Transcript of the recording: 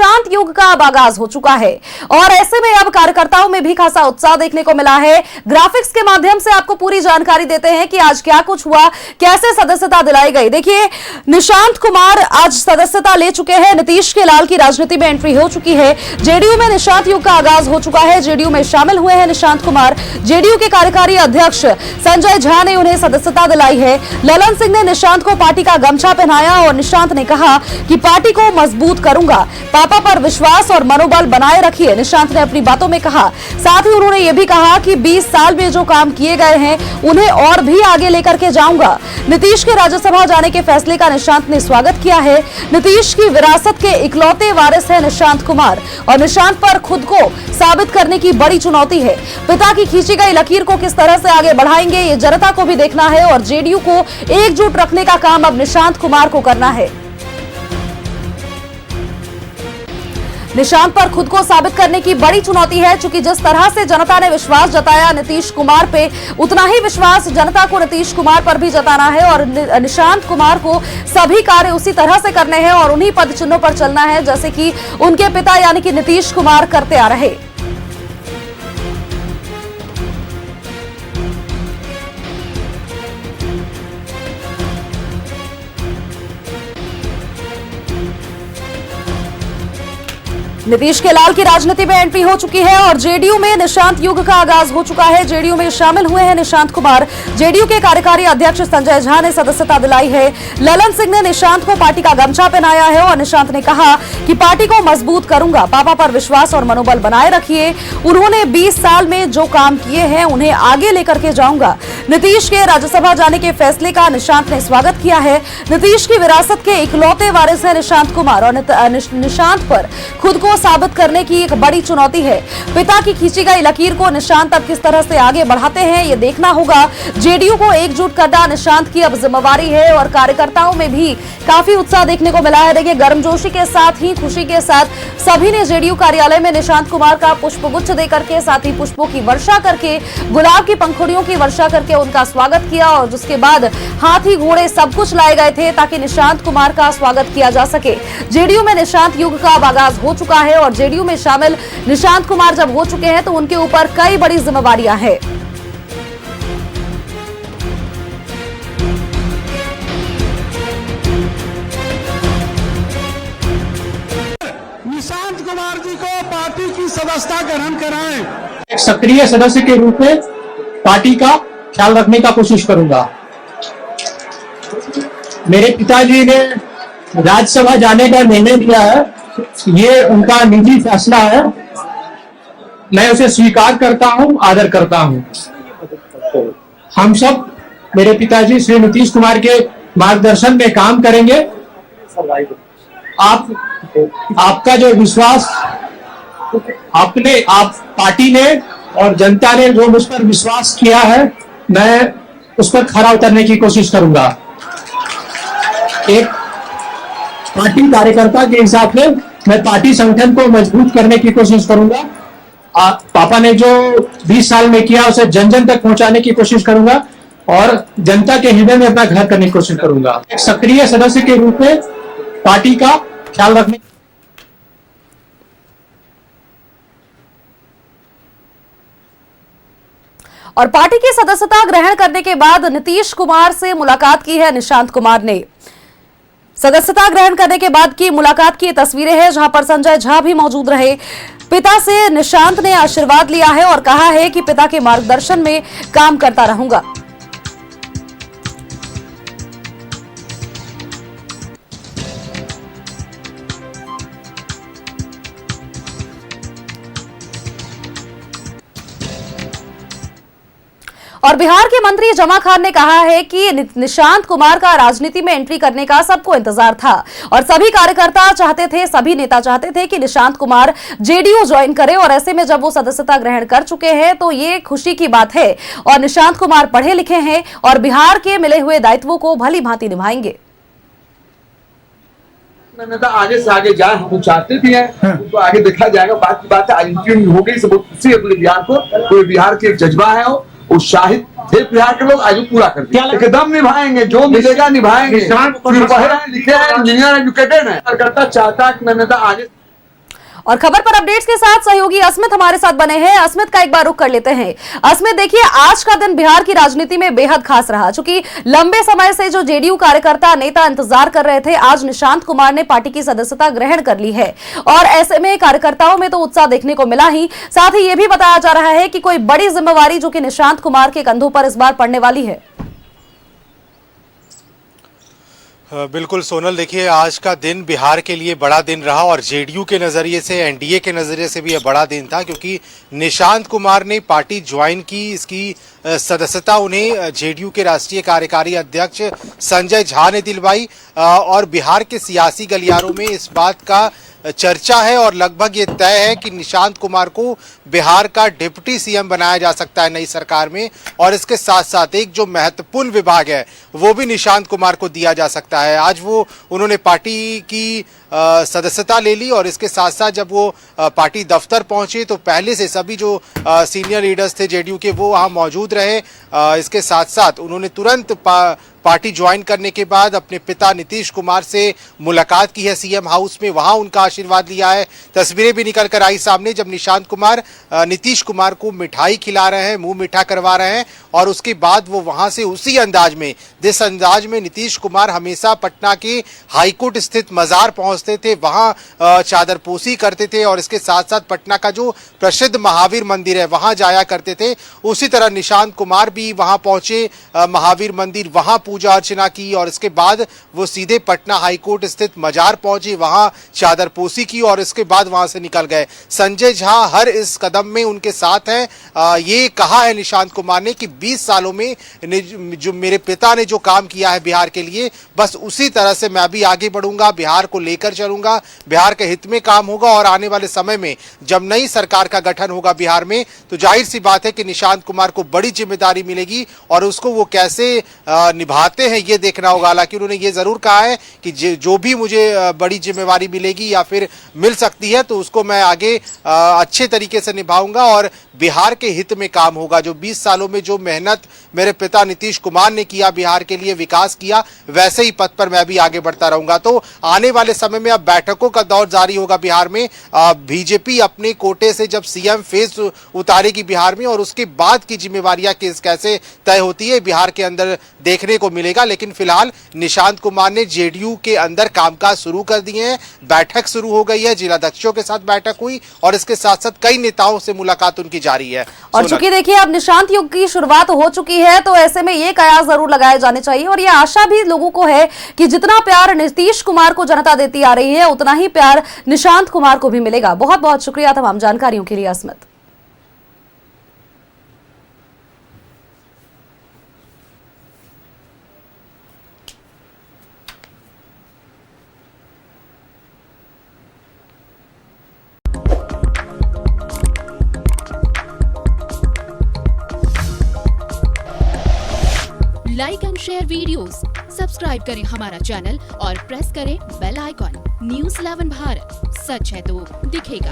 निशांत युग का अब आगाज हो चुका है और ऐसे में अब कार्यकर्ताओं में भी खासा उत्साह देखने को मिला है। ग्राफिक्स के माध्यम से आपको पूरी जानकारी देते हैं कि आज क्या कुछ हुआ, कैसे सदस्यता दिलाई गई। देखिए, निशांत कुमार आज सदस्यता ले चुके हैं। नीतीश के लाल की राजनीति में एंट्री हो चुकी है। जेडीयू में निशांत युग का आगाज हो चुका है। जेडीयू में शामिल हुए हैं निशांत कुमार। जेडीयू के कार्यकारी अध्यक्ष संजय झा ने उन्हें सदस्यता दिलाई है। ललन सिंह ने निशांत को पार्टी का गमछा पहनाया और निशांत ने कहा कि पार्टी को मजबूत करूंगा, पापा पर विश्वास और मनोबल बनाए रखिए, निशांत ने अपनी बातों में कहा। साथ ही उन्होंने यह भी कहा कि 20 साल में जो काम किए गए हैं उन्हें और भी आगे लेकर के जाऊंगा। नीतीश के राज्यसभा जाने के फैसले का निशांत ने स्वागत किया है। नीतीश की विरासत के इकलौते वारिस है निशांत कुमार और निशांत पर खुद को साबित करने की बड़ी चुनौती है। पिता की खींची गई लकीर को किस तरह से आगे बढ़ाएंगे, ये जनता को भी देखना है और जेडीयू को एकजुट रखने का काम अब निशांत कुमार को करना है। निशांत पर खुद को साबित करने की बड़ी चुनौती है, क्योंकि जिस तरह से जनता ने विश्वास जताया नीतीश कुमार पे, उतना ही विश्वास जनता को नीतीश कुमार पर भी जताना है और निशांत कुमार को सभी कार्य उसी तरह से करने हैं और उन्हीं पद चिन्हों पर चलना है जैसे कि उनके पिता यानी कि नीतीश कुमार करते आ रहे। नीतीश के लाल की राजनीति में एंट्री हो चुकी है और जेडीयू में निशांत युग का आगाज हो चुका है। जेडीयू में शामिल हुए हैं निशांत कुमार। जेडीयू के कार्यकारी अध्यक्ष संजय झा ने सदस्यता दिलाई है। ललन सिंह ने निशांत को पार्टी का गमछा पहनाया है और निशांत ने कहा कि पार्टी को मजबूत करूंगा, पापा पर विश्वास और मनोबल बनाए रखिए। उन्होंने 20 साल में जो काम किए हैं उन्हें आगे लेकर के जाऊंगा। नीतीश के राज्यसभा जाने के फैसले का निशांत ने स्वागत किया है। नीतीश की विरासत के इकलौते वारिस है निशांत कुमार और निशांत पर खुद को साबित करने की एक बड़ी चुनौती है। पिता की खींची गई लकीर को निशांत अब किस तरह से आगे बढ़ाते हैं, ये देखना होगा। जेडीयू को एकजुट करना निशांत की अब जिम्मेवारी है और कार्यकर्ताओं में भी काफी उत्साह देखने को मिला है। देखिए, गर्मजोशी के साथ ही खुशी के साथ सभी ने जेडीयू कार्यालय में निशांत कुमार का पुष्पगुच्छ देकर के, साथ ही पुष्पों की वर्षा करके, गुलाब की पंखुड़ियों की वर्षा करके उनका स्वागत किया और जिसके बाद हाथी घोड़े सब कुछ लाए गए थे ताकि निशांत कुमार का स्वागत किया जा सके। जेडीयू में निशांत युग का अब आगाज हो चुका है और जेडीयू में शामिल निशांत कुमार जब हो चुके हैं तो उनके ऊपर कई बड़ी जिम्मेवारियां हैं। निशांत कुमार जी को पार्टी की सदस्यता ग्रहण कराएं। एक सक्रिय सदस्य के रूप में पार्टी का ख्याल रखने का कोशिश करूंगा। मेरे पिताजी ने राज्यसभा जाने का निर्णय लिया है, ये उनका निजी फैसला है, मैं उसे स्वीकार करता हूं, आदर करता हूं। हम सब मेरे पिताजी श्री नीतीश कुमार के मार्गदर्शन में काम करेंगे। आपका जो विश्वास आप पार्टी ने और जनता ने जो मुझ पर विश्वास किया है, मैं उस पर खरा उतरने की कोशिश करूंगा। एक पार्टी कार्यकर्ता के हिसाब से मैं पार्टी संगठन को मजबूत करने की कोशिश करूंगा। पापा ने जो 20 साल में किया उसे जन जन तक पहुंचाने की कोशिश करूंगा और जनता के हृदय में अपना घर करने की कोशिश करूंगा। एक सक्रिय सदस्य के रूप में पार्टी का ख्याल रखने। और पार्टी की सदस्यता ग्रहण करने के बाद नीतीश कुमार से मुलाकात की है निशांत कुमार ने। सदस्यता ग्रहण करने के बाद की मुलाकात की तस्वीरें हैं जहां पर संजय झा भी मौजूद रहे। पिता से निशांत ने आशीर्वाद लिया है और कहा है कि पिता के मार्गदर्शन में काम करता रहूंगा। और बिहार के मंत्री जमा खान ने कहा है कि निशांत कुमार का राजनीति में एंट्री करने का सबको इंतजार था और सभी कार्यकर्ता चाहते थे, सभी नेता चाहते थे कि निशांत कुमार जेडीयू ज्वाइन करे और ऐसे में जब वो सदस्यता ग्रहण कर चुके हैं तो ये खुशी की बात है। और निशांत कुमार पढ़े लिखे हैं और बिहार के मिले हुए दायित्वों को भली भांति निभाएंगे। मैंने तो आगे से आगे जाए, हम चाहते भी हैं, तो आगे देखा जाएगा। बात की बात है, इंटरव्यू हो गई, सब खुशी है पूरे बिहार को। पूरे बिहार के एक जज्बा है, उत्साहित थे बिहार के लोग, आज पूरा कर दिया। एकदम निभाएंगे, जो मिलेगा निभाएंगे। लिखे हैं, इंजीनियर एजुकेटेड है, करता चाहता है कि मैंने तो आगे और खबर पर अपडेट्स के साथ सहयोगी अस्मित हमारे साथ बने हैं। अस्मित का एक बार रुख कर लेते हैं। अस्मित, देखिए, आज का दिन बिहार की राजनीति में बेहद खास रहा, क्योंकि लंबे समय से जो जेडीयू कार्यकर्ता नेता इंतजार कर रहे थे, आज निशांत कुमार ने पार्टी की सदस्यता ग्रहण कर ली है और ऐसे में कार्यकर्ताओं में तो उत्साह देखने को मिला ही, साथ ही यह भी बताया जा रहा है कि कोई बड़ी जिम्मेवारी जो कि निशांत कुमार के कंधों पर इस बार पड़ने वाली है। बिल्कुल सोनल, देखिए, आज का दिन बिहार के लिए बड़ा दिन रहा और जेडीयू के नज़रिए से, एनडीए के नज़रिए से भी यह बड़ा दिन था, क्योंकि निशांत कुमार ने पार्टी ज्वाइन की। इसकी सदस्यता उन्हें जेडीयू के राष्ट्रीय कार्यकारी अध्यक्ष संजय झा ने दिलवाई और बिहार के सियासी गलियारों में इस बात का चर्चा है और लगभग ये तय है कि निशांत कुमार को बिहार का डिप्टी सीएम बनाया जा सकता है नई सरकार में, और इसके साथ साथ एक जो महत्वपूर्ण विभाग है वो भी निशांत कुमार को दिया जा सकता है। आज उन्होंने पार्टी की सदस्यता ले ली और इसके साथ साथ जब वो पार्टी दफ्तर पहुंचे तो पहले से सभी जो सीनियर लीडर्स थे जेडीयू के वो वहाँ मौजूद रहे। इसके साथ साथ उन्होंने तुरंत पार्टी ज्वाइन करने के बाद अपने पिता नीतीश कुमार से मुलाकात की है सीएम हाउस में, वहां उनका आशीर्वाद लिया है। तस्वीरें भी निकल कर आई सामने जब निशांत कुमार नीतीश कुमार को मिठाई खिला रहे हैं, मुंह मीठा करवा रहे हैं और उसके बाद वो वहां से उसी अंदाज में, जिस अंदाज में नीतीश कुमार हमेशा पटना के हाईकोर्ट स्थित मजार पहुंचते थे, वहां चादरपोशी करते थे और इसके साथ साथ पटना का जो प्रसिद्ध महावीर मंदिर है वहां जाया करते थे, उसी तरह निशांत कुमार भी वहां पहुंचे महावीर मंदिर, वहां पूजा अर्चना की और इसके बाद वो सीधे पटना हाईकोर्ट स्थित मजार पहुंचे, वहां चादरपोशी की और इसके बाद वहां से निकल गए। संजय झा हर इस कदम में उनके साथ हैं। ये कहा है निशांत कुमार ने कि 20 सालों में जो मेरे पिता ने जो काम किया है बिहार के लिए, बस उसी तरह से मैं भी आगे बढ़ूंगा, बिहार को लेकर चलूंगा, बिहार के हित में काम होगा और आने वाले समय में जब नई सरकार का गठन होगा बिहार में तो जाहिर सी बात है कि निशांत कुमार को बड़ी जिम्मेदारी मिलेगी और उसको वो कैसे निभाते हैं ये देखना होगा। हालांकि उन्होंने ये जरूर कहा है कि जो भी मुझे बड़ी जिम्मेवारी मिलेगी या फिर मिल सकती है तो उसको मैं आगे अच्छे तरीके से निभाऊंगा और बिहार के हित में काम होगा। जो 20 सालों में जो मेहनत मेरे पिता नीतीश कुमार ने किया, बिहार के लिए विकास किया, वैसे ही पथ पर मैं भी आगे बढ़ता रहूंगा। तो आने वाले समय में अब बैठकों का दौर जारी होगा बिहार में। बीजेपी अपने कोटे से जब सीएम फेस उतारेगी बिहार में और उसके बाद की जिम्मेवारियां कैसे तय होती है बिहार के अंदर देखने को मिलेगा। लेकिन फिलहाल निशांत कुमार ने जेडीयू के अंदर कामकाज शुरू कर दिए हैं, बैठक शुरू हो गई है, जिलाध्यक्षों के साथ बैठक हुई और इसके साथ साथ कई नेताओं से मुलाकात उनकी जारी है। और चूंकि देखिए अब निशांत युग की शुरुआत हो चुकी है तो ऐसे में ये कयास जरूर लगाए जाने चाहिए और ये आशा भी लोगों को है कि जितना प्यार नीतीश कुमार को जनता देती आ रही है उतना ही प्यार निशांत कुमार को भी मिलेगा। बहुत बहुत शुक्रिया तमाम जानकारियों के लिए Asmit. Like and share videos, subscribe करें हमारा चैनल और प्रेस करें बेल आइकॉन। न्यूज़ 11 भारत, सच है तो दिखेगा।